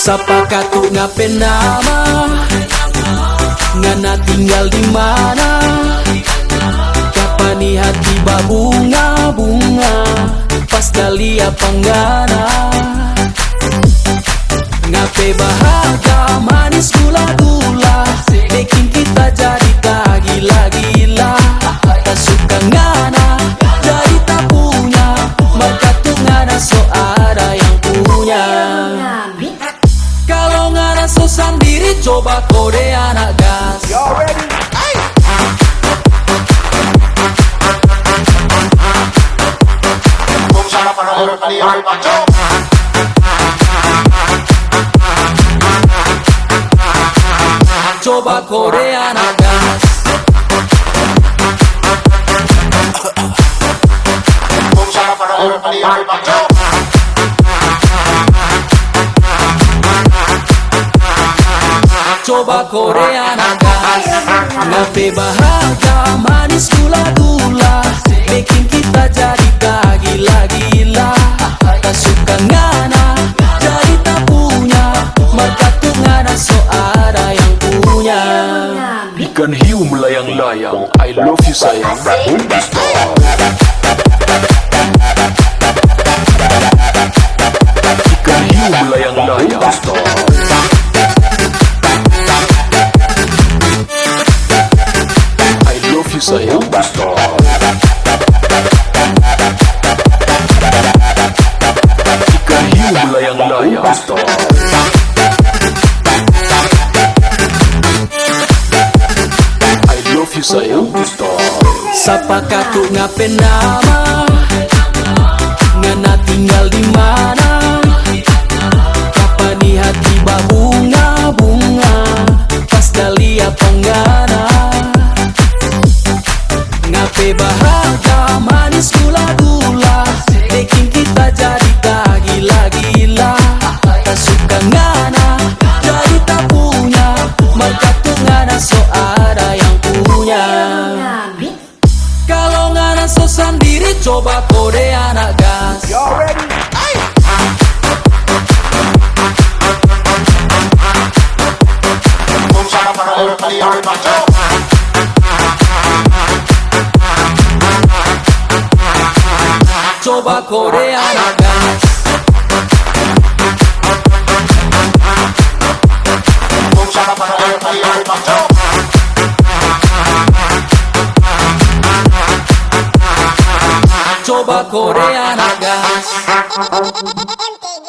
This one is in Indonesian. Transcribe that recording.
Sapa katu ngapain nama, ngana tinggal di mana? Kapani hati babunga-bunga, pas kali apa ngana? Ngape bahagia manis gula-gula, bikin kita jadi tak gila-gila. Tak suka ngana, jadi tak punya, maka tuh ngana so ada yang punya. Kalau ngana so sendiri, coba kode anak gas. Coba kode anak gas. Coba kode anak gas. Ngape bahagia manis gula-gula, bikin kita jadi tak gila-gila. Tak suka ngana, jadi tak punya, maka tuh ngana so ada yang punya. Ikan hiu melayang-layang, I love you sayang. Ikan hiu melayang-layang. I love you sayang. Ikan hiu melayang-layang. Sayang, Sapa katu ngapain nama, ngana tinggal di mana? Kapani hati babunga-bunga, pas kali apa ngana? Ngape bahagia manis gula-gula, bikin kita jadi tak gila-gila. Tak suka ngana, jadi tak punya, maka tuh ngana so ada yang punya. Kalau ngana so sendiri, coba kode anak gas. Coba kode anak gas. Coba kode anak gas. MTG